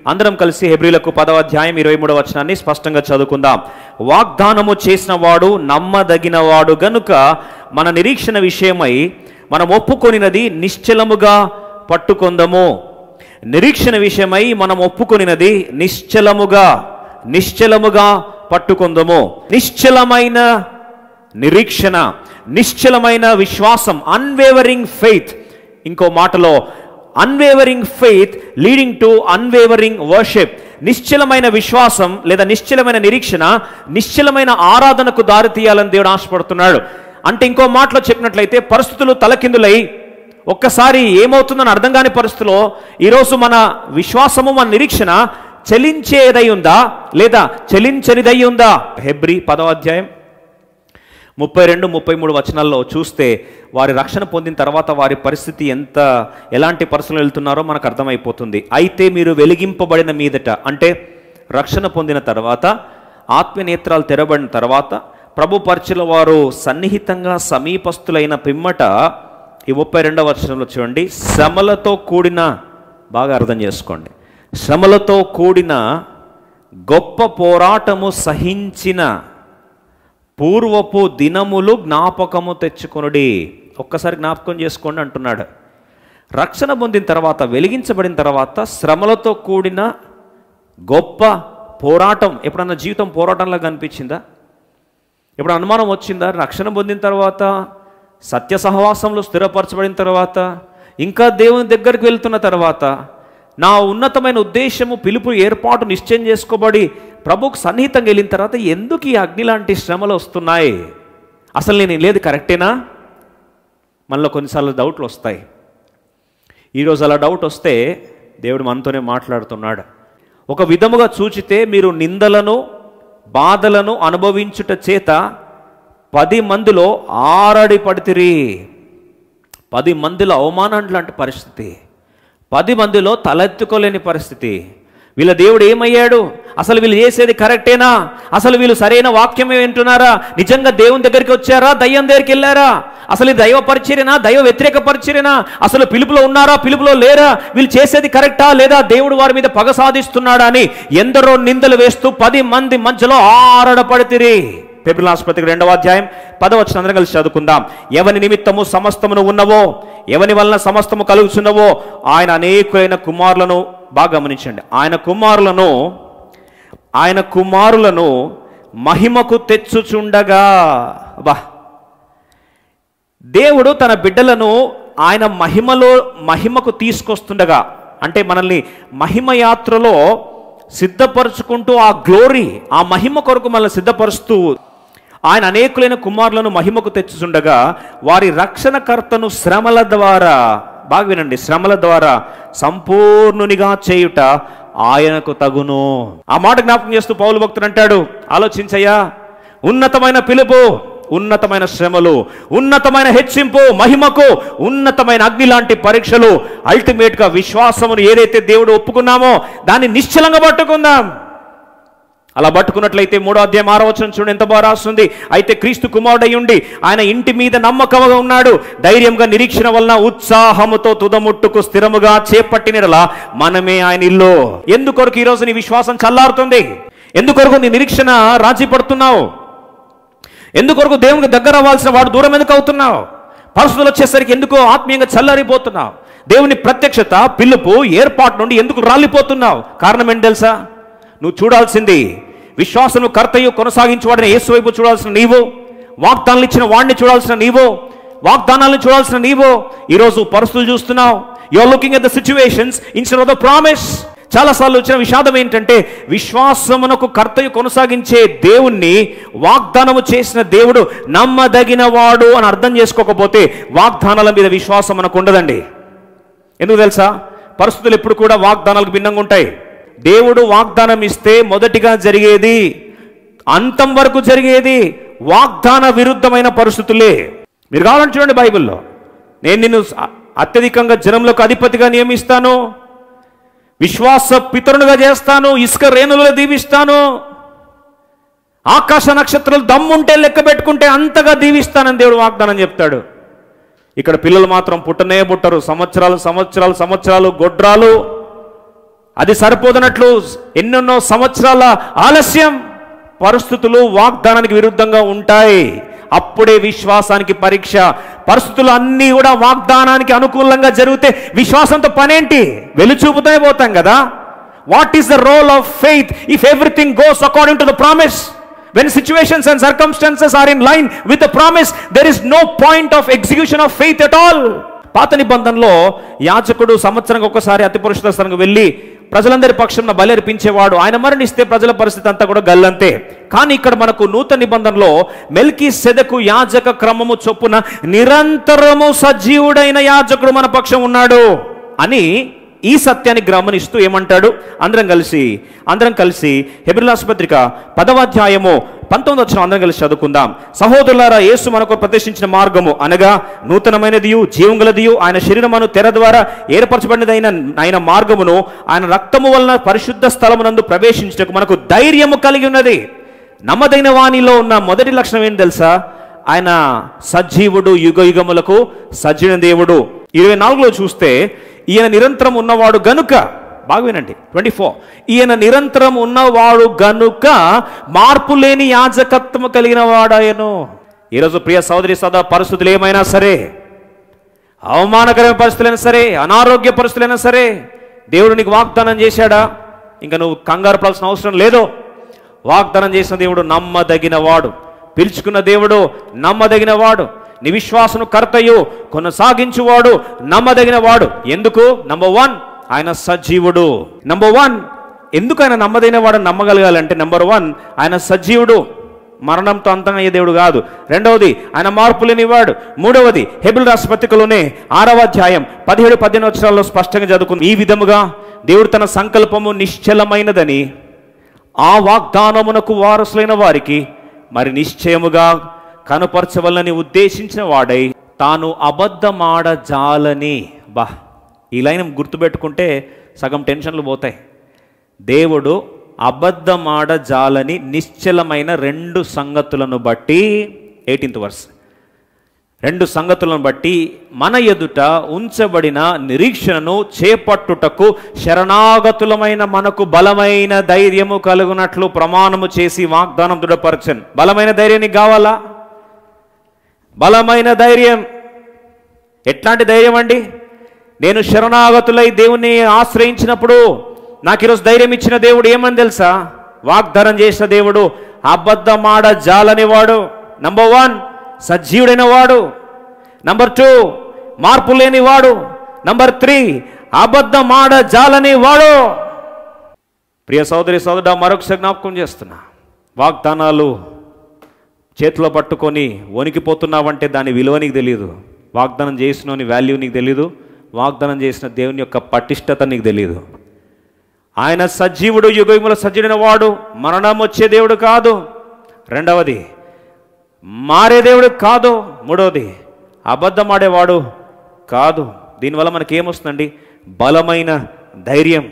అందరం కలిసి హెబ్రీలకు 10వ అధ్యాయం 23వ వచనాన్ని స్పష్టంగా చదువుకుందాం. వాగ్దానము చేసిన వాడు నమ్మదగిన వాడు గనుక మన నిరీక్షణ విషయమై మనం ఒప్పుకొనినది నిశ్చలముగా పట్టుకొందము. నిరీక్షణ విషయమై మనం ఒప్పుకొనినది నిశ్చలముగా పట్టుకొందము. నిశ్చలమైన నిరీక్షణ, నిశ్చలమైన విశ్వాసం, అన్వేవరింగ్ ఫెయిత్. ఇంకో మాటలో unwavering faith leading to unwavering worship. నిశ్చలమైన విశ్వాసం లేదా నిశ్చలమైన నిరీక్షణ నిశ్చలమైన ఆరాధనకు దారితీయాలని దేవుడు ఆశపడుతున్నాడు. అంటే ఇంకో మాటలో చెప్పినట్లయితే పరిస్థితులు తలకిందులై ఒక్కసారి ఏమవుతుందని అర్థం కాని పరిస్థితిలో ఈరోజు మన విశ్వాసము, మన నిరీక్షణ చలించేదై ఉందా లేదా చలించనిదై ఉందా? హెబ్రీ 10వ అధ్యాయం 32-33 వచనాల్లో చూస్తే వారి రక్షణ పొందిన తర్వాత వారి పరిస్థితి ఎలాంటి పరిస్థితులు వెళ్తున్నారో మనకు అర్థమైపోతుంది. అయితే మీరు వెలిగింపబడిన మీదట, అంటే రక్షణ పొందిన తర్వాత, ఆత్మనేత్రాలు తెరబడిన తర్వాత, ప్రభు పరిచయల వారు సన్నిహితంగా సమీపస్తులైన పిమ్మట, ఈ 32వ వచనంలో చూడండి, శ్రమలతో కూడిన, బాగా అర్థం చేసుకోండి, శ్రమలతో కూడిన గొప్ప పోరాటము సహించిన పూర్వపు దినములు జ్ఞాపకము తెచ్చుకొనుడి. ఒక్కసారి జ్ఞాపకం చేసుకోండి అంటున్నాడు. రక్షణ పొందిన తర్వాత, వెలిగించబడిన తర్వాత శ్రమలతో కూడిన గొప్ప పోరాటం. ఎప్పుడన్నా జీవితం పోరాటంలా కనిపించిందా? ఎప్పుడు అనుమానం వచ్చిందా? రక్షణ పొందిన తర్వాత, సత్య సహవాసంలో స్థిరపరచబడిన తర్వాత, ఇంకా దేవుని దగ్గరికి వెళ్తున్న తర్వాత, నా ఉన్నతమైన ఉద్దేశము, పిలుపు, ఏర్పాటు నిశ్చయం చేసుకోబడి ప్రభుకు సన్నిహితంగా వెళ్ళిన తర్వాత ఎందుకు ఈ అగ్ని లాంటి శ్రమలు వస్తున్నాయి? అసలు నేను లేదు కరెక్టేనా? మనలో కొన్నిసార్లు డౌట్లు వస్తాయి. ఈరోజు అలా డౌట్ వస్తే దేవుడు మనతోనే మాట్లాడుతున్నాడు. ఒక విధముగా చూచితే మీరు నిందలను, బాధలను అనుభవించుట చేత 10 మందిలో ఆరడి పడితిరి. 10 మందిలో అవమానం లాంటి పరిస్థితి, 10 మందిలో తలెత్తుకోలేని పరిస్థితి. వీళ్ళ దేవుడు ఏమయ్యాడు? అసలు వీళ్ళు చేసేది కరెక్టేనా? అసలు వీళ్ళు సరైన వాక్యమే వింటున్నారా? నిజంగా దేవుని దగ్గరికి వచ్చారా? దయ్యం దగ్గరికి వెళ్ళారా? అసలు ఇది దైవ పరిచర్యనా, దైవ వ్యతిరేక పరిచర్యనా? అసలు పిలుపులో ఉన్నారా, పిలుపులో లేరా? వీళ్ళు చేసేది కరెక్టా లేదా దేవుడు వారి మీద పగ సాధిస్తున్నాడా అని ఎందరో నిందలు వేస్తూ 10 మంది మధ్యలో ఆరడపడితిరి. హెబ్రీ పత్రిక 2వ అధ్యాయం 10వ వచనం అందరం కలిసి చదువుకుందాం. ఎవని నిమిత్తము సమస్తమును ఉన్నవో, ఎవని వలన సమస్తము కలుగుచున్నవో ఆయన అనేకులైన కుమారులను, బాగా గమనించండి, ఆయన కుమారులను మహిమకు తెచ్చుచుండగా. దేవుడు తన బిడ్డలను ఆయన మహిమకు తీసుకొస్తుండగా, అంటే మనల్ని మహిమ యాత్రలో సిద్ధపరచుకుంటూ, ఆ గ్లోరీ, ఆ మహిమ కొరకు మనల్ని సిద్ధపరుస్తూ ఆయన అనేకులైన కుమారులను మహిమకు తెచ్చుచుండగా వారి రక్షణకర్తను శ్రమల ద్వారా, బాగా వినండి, శ్రమల ద్వారా సంపూర్ణునిగా చేయుట ఆయనకు తగును. ఆ మాట జ్ఞాపకం చేస్తూ పౌలు భక్తుడు అంటాడు, ఆలోచించయ్యా, ఉన్నతమైన పిలుపు, ఉన్నతమైన శ్రమలు, ఉన్నతమైన హెచ్చింపు, మహిమకు ఉన్నతమైన అగ్ని లాంటి పరీక్షలు, అల్టిమేట్గా విశ్వాసమును ఏదైతే దేవుడు ఒప్పుకున్నామో దాన్ని నిశ్చలంగా పట్టుకుందాం. అలా పట్టుకున్నట్లయితే 3వ అధ్యాయం 6వ వచనం చూడండి ఎంత బాగా రాస్తుంది. అయితే క్రీస్తు కుమారుడై ఉండి ఆయన ఇంటి మీద నమ్మకంగా ఉన్నాడు, ధైర్యంగా నిరీక్షణ వలన ఉత్సాహముతో తుదముట్టుకు స్థిరముగా చేపట్టినలా మనమే ఆయన ఇల్లు. ఎందుకొరకు ఈరోజు నీ విశ్వాసం చల్లారుతుంది? ఎందుకొరకు నీ నిరీక్షణ రాజీ పడుతున్నావు? ఎందుకొరకు దేవునికి దగ్గర అవ్వాల్సిన వాడు దూరం ఎందుకు అవుతున్నావు? పరిస్థితులు వచ్చేసరికి ఎందుకు ఆత్మీయంగా చల్లారిపోతున్నావు? దేవుని ప్రత్యక్షత, పిలుపు, ఏర్పాటు నుండి ఎందుకు రాలిపోతున్నావు? కారణం ఏంటి తెలుసా? నువ్వు చూడాల్సింది విశ్వాసము కర్తయు కొనసాగించేవాడిని యేసు వైపు చూడాల్సిన నీవు, వాగ్దానాలు ఇచ్చిన వాడిని చూడాల్సిన నీవు, వాగ్దానాలను చూడాల్సిన నీవు ఈరోజు పరిస్థితులు చూస్తున్నావు. You are looking at the situations instead of the promise. చాలాసార్లు వచ్చిన విషాదం ఏంటంటే విశ్వాసమునకు కర్తయు కొనసాగించే దేవుణ్ణి, వాగ్దానము చేసిన దేవుడు నమ్మదగిన వాడు అని అర్థం చేసుకోకపోతే వాగ్దానాల మీద విశ్వాసం మనకు ఉండదండి. ఎందుకు తెలుసా? పరిస్థితులు ఎప్పుడు కూడా వాగ్దానాలకు భిన్నంగా ఉంటాయి. దేవుడు వాగ్దానం ఇస్తే మొదటిగా జరిగేది, అంతం వరకు జరిగేది వాగ్దాన విరుద్ధమైన పరిస్థితులే. మీరు కావాలని చూడండి, బైబిల్లో నేను నిన్ను అత్యధికంగా జనంలోకి అధిపతిగా నియమిస్తాను, విశ్వాస పితరునిగా చేస్తాను, ఇసుక రేణులలో దీవిస్తాను, ఆకాశ నక్షత్రాలు దమ్ముంటే లెక్క పెట్టుకుంటే అంతగా దీవిస్తానని దేవుడు వాగ్దానం చెప్తాడు. ఇక్కడ పిల్లలు మాత్రం పుట్టనే పుట్టరు, సంవత్సరాలు సంవత్సరాలు సంవత్సరాలు గొడ్రాలు అది సరిపోదన్నట్లు ఎన్నెన్నో సంవత్సరాల ఆలస్యం. పరిస్థితులు వాగ్దానానికి విరుద్ధంగా ఉంటాయి. అప్పుడే విశ్వాసానికి పరీక్ష. పరిస్థితులు అన్నీ కూడా వాగ్దానానికి అనుకూలంగా జరిగితే విశ్వాసంతో పనేంటి? వెలుచూపుతూనే పోతాం కదా. What is the role of faith if everything goes according to the promise? When situations and circumstances are in line with the promise, there is no point of execution of faith at all. పాత నిబంధనలో యాజకుడు సంవత్సరానికి ఒకసారి అతి పరిశుద్ధ స్థలానికి వెళ్ళి ప్రజలందరి పక్షంలో బలి అర్పించేవాడు. ఆయన మరణిస్తే ప్రజల పరిస్థితి అంతా కూడా గల్లంతే. కానీ ఇక్కడ మనకు నూతన నిబంధనలో మెల్కీసెదెకు యాజక క్రమము చొప్పున నిరంతరము సజీవుడైన యాజకుడు మన పక్షం ఉన్నాడు అని ఈ సత్యాన్ని గమనిస్తూ ఏమంటాడు? అందరం కలిసి హెబ్రీయుల పత్రిక 10వ అధ్యాయము 19వ వచనం అందరం కలిసి చదువుకుందాం. సహోదరులారా, యేసు మనకు ప్రతిష్ఠించిన మార్గము అనగా నూతనమైనదియు జీవంగలదియు ఆయన శరీరమును తెర ద్వారా ఏర్పరచబడినదైన ఆయన మార్గమును ఆయన రక్తము వలన పరిశుద్ధ స్థలమునందు ప్రవేశించుటకు మనకు ధైర్యము కలిగి ఉన్నది. నమ్మదైన వానిలో ఉన్న మొదటి లక్షణం ఏంటి తెలుసా? ఆయన సజీవుడు, యుగ యుగములకు సజీవ దేవుడు. 24లో చూస్తే ఈయన నిరంతరం ఉన్నవాడు గనుక, బాగా వినండి 24, ఈయన నిరంతరం ఉన్నవాడు గనుక మార్పు లేని యాజకత్వము కలిగిన వాడాయను. ఈరోజు ప్రియ సోదరి సోదర, పరిస్థితులు ఏమైనా సరే, అవమానకరమైన పరిస్థితులైనా సరే, అనారోగ్య పరిస్థితులైనా సరే, దేవుడు నీకు వాగ్దానం చేశాడా? ఇంకా నువ్వు కంగారు పడాల్సిన అవసరం లేదు. వాగ్దానం చేసిన దేవుడు నమ్మదగిన వాడు, పిలుచుకున్న దేవుడు నమ్మదగిన వాడు, నీ విశ్వాసను కర్తయు కొనసాగించువాడు నమ్మదగిన వాడు. ఎందుకు? నంబర్ 1, ఆయన సజీవుడు. నంబర్ 1, ఎందుకు ఆయన నమ్మదగిన వాడు నమ్మగలగాలంటే నంబర్ 1, ఆయన సజీవుడు, మరణంతో అంతం అయ్యే దేవుడు కాదు. రెండవది, ఆయన మార్పు లేనివాడు. మూడవది, హెబ్రీయుల పత్రికలోనే 6వ అధ్యాయం 17-18 వచనాల్లో స్పష్టంగా చదువుకుంది. ఈ విధముగా దేవుడు తన సంకల్పము నిశ్చలమైనదని ఆ వాగ్దానమునకు వారసులైన వారికి మరి నిశ్చయముగా కనపరచవలని ఉద్దేశించిన వాడై తాను అబద్ధమాడజాలని. ఈ లైన్ గుర్తుపెట్టుకుంటే సగం టెన్షన్లు పోతాయి. దేవుడు అబద్ధమాడజాలని నిశ్చలమైన 2 సంగతులను బట్టి, 18th verse, 2 సంగతులను బట్టి మన ఎదుట ఉంచబడిన నిరీక్షణను చేపట్టుటకు శరణాగతులమైన మనకు బలమైన ధైర్యము కలుగునట్లు ప్రమాణము చేసి వాగ్దానం దృఢపరచను. బలమైన ధైర్యం నీకు కావాలా? బలమైన ధైర్యం. ఎట్లాంటి ధైర్యం అండి? నేను శరణాగతులై దేవుని ఆశ్రయించినప్పుడు నాకు ఈరోజు ధైర్యం ఇచ్చిన దేవుడు ఏమని తెలుసా? వాగ్దానం చేసిన దేవుడు అబద్ధమాడ జాలని వాడు. నంబర్ 1, సజీవుడైన వాడు. నంబర్ 2, మార్పు లేని వాడు. నంబర్ 3, అబద్ధమాడ జాలని వాడు. ప్రియ సోదరి సోదరుడా, మరొకసారి జ్ఞాపకం చేస్తున్నా, వాగ్దానాలు చేతిలో పట్టుకొని వణికిపోతున్నావంటే దాని విలువ నీకు తెలియదు. వాగ్దానం చేసిన వాల్యూ నీకు తెలియదు. వాగ్దానం చేసిన దేవుని యొక్క పటిష్టత నీకు తెలియదు. ఆయన సజీవుడు, యుగయుగముల సజీవుడైన వాడు, మరణం వచ్చే దేవుడు కాదు. రెండవది, మారే దేవుడు కాదు. మూడవది, అబద్ధమాడేవాడు కాదు. దీనివల్ల మనకేమొస్తుందండి? బలమైన ధైర్యం.